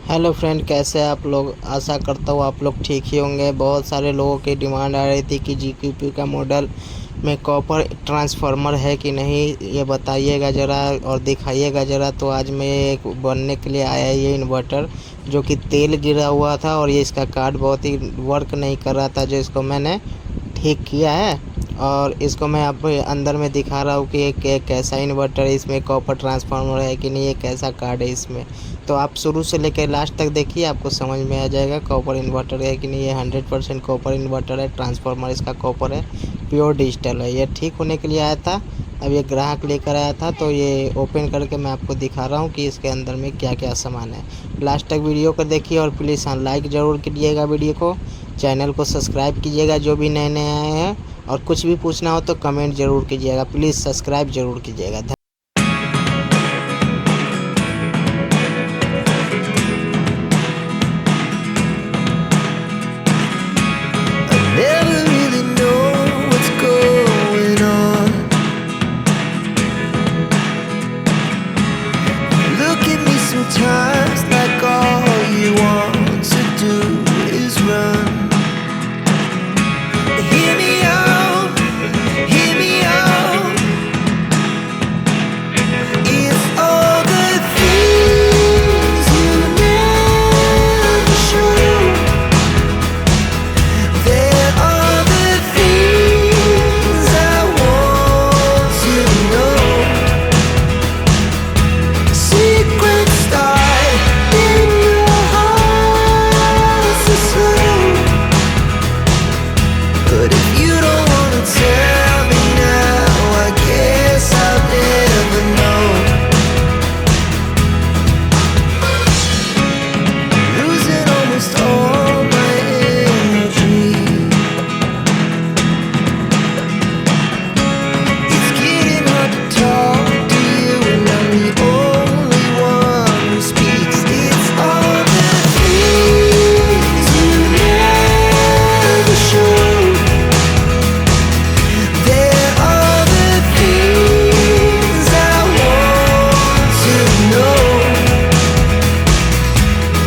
Hello friend, कैसे आप लोग। आशा करता हूँ आप लोग ठीक ही होंगे। बहुत सारे लोगों की डिमांड आ रही थी कि जीक्यूपी का मॉडल में कॉपर ट्रांसफार्मर है कि नहीं, ये बताइएगा ज़रा और दिखाइएगा ज़रा। तो आज मैं एक बनने के लिए आया ये इन्वर्टर, जो कि तेल गिरा हुआ था और ये इसका कार्ड बहुत ही वर्क नहीं कर रहा था, जो इसको मैंने ठीक किया है। और इसको मैं आपको अंदर में दिखा रहा हूँ कि एक कैसा इन्वर्टर है, इसमें कॉपर ट्रांसफार्मर है कि नहीं, ये कैसा कार्ड है इसमें। तो आप शुरू से लेकर लास्ट तक देखिए, आपको समझ में आ जाएगा कॉपर इन्वर्टर है कि नहीं। ये 100% कॉपर इन्वर्टर है। ट्रांसफार्मर इसका कॉपर है, प्योर डिजिटल है। ये ठीक होने के लिए आया था, अब ये ग्राहक लेकर आया था, तो ये ओपन करके मैं आपको दिखा रहा हूँ कि इसके अंदर में क्या क्या सामान है। लास्ट तक वीडियो को देखिए और प्लीज़ लाइक ज़रूर कीजिएगा वीडियो को, चैनल को सब्सक्राइब कीजिएगा जो भी नए नए आए हैं, और कुछ भी पूछना हो तो कमेंट ज़रूर कीजिएगा। प्लीज़ सब्सक्राइब ज़रूर कीजिएगा। Never really know what's going on. Look at me sometimes like all you want to do is run. Hear me out, hear me out. It's all the things you never show. There are the things I want to know. Secrets start in your heart so slow. But if you don't wanna tell me now, I guess I'll never know. Losing almost all my energy. It's getting hard to talk to you, and I'm the only one who speaks. It's all the things you never show. There are the things I want to know.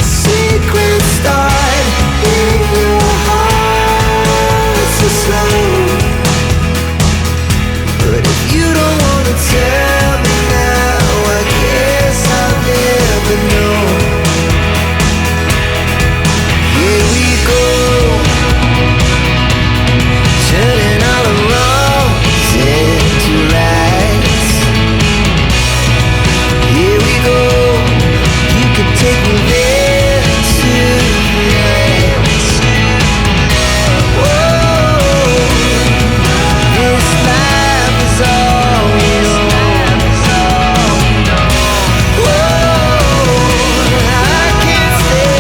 Secrets start in your heart so slow. But if you don't wanna tell me now, I guess I'll never know. Here we go, turning all the wrongs into rights. Here we go, you can take me there tonight. Whoa, this life is all we know. Whoa, I can't stay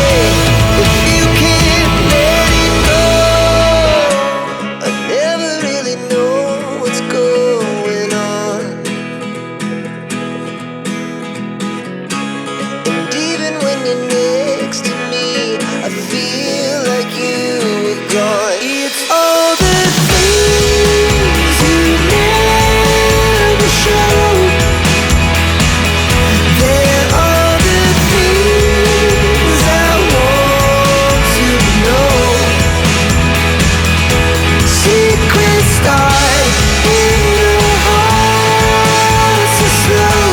if you can't let it go. I never really know what's going on. And even when you're next to me, I feel like you were gone. It's all the things you never show. There are the things I want to know. Secrets start in your heart so slow.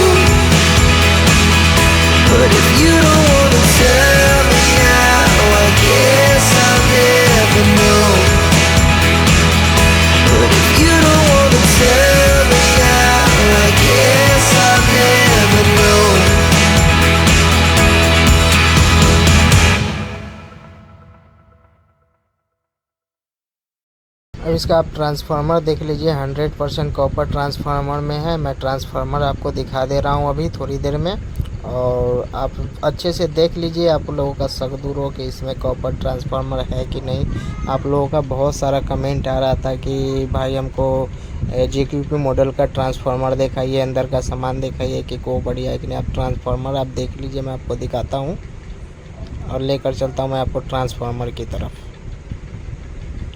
But if you don't wanna tell me now, I guess I'll never know. But if you don't wanna tell me now, I guess I'll never know. अब इसका आप transformer देख लीजिए, 100% copper transformer में है। मैं transformer आपको दिखा दे रहा हूँ अभी थोड़ी देर में, और आप अच्छे से देख लीजिए। आप लोगों का शक दूर हो कि इसमें कॉपर ट्रांसफार्मर है कि नहीं। आप लोगों का बहुत सारा कमेंट आ रहा था कि भाई हमको जीक्यूपी मॉडल का ट्रांसफार्मर दिखाइए, अंदर का सामान दिखाइए कि को बढ़िया है कि नहीं। आप ट्रांसफार्मर आप देख लीजिए, मैं आपको दिखाता हूँ और लेकर चलता हूँ मैं आपको ट्रांसफार्मर की तरफ।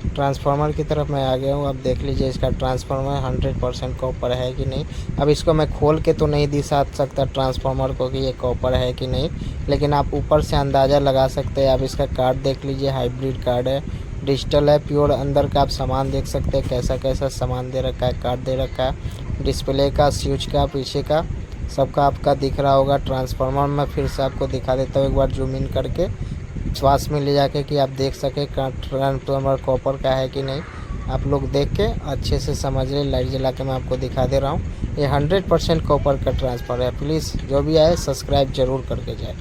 ट्रांसफार्मर की तरफ मैं आ गया हूँ। अब देख लीजिए इसका ट्रांसफार्मर 100% कॉपर है कि नहीं। अब इसको मैं खोल के तो नहीं दिखा सकता ट्रांसफार्मर को कि ये कॉपर है कि नहीं, लेकिन आप ऊपर से अंदाज़ा लगा सकते हैं। आप इसका कार्ड देख लीजिए, हाइब्रिड कार्ड है, डिजिटल है, प्योर। अंदर का आप सामान देख सकते हैं, कैसा कैसा सामान दे रखा है, कार्ड दे रखा है, डिस्प्ले का, स्विच का, पीछे का, सबका आपका दिख रहा होगा। ट्रांसफार्मर मैं फिर से आपको दिखा देता हूँ एक बार जूम इन करके, पास में ले जाके, कि आप देख सके ट्रांसफार्मर कॉपर का है कि नहीं। आप लोग देख के अच्छे से समझ ले। लाइट जला के मैं आपको दिखा दे रहा हूँ। ये 100% कॉपर का ट्रांसफार्मर है। प्लीज़ जो भी आए सब्सक्राइब जरूर करके जाए।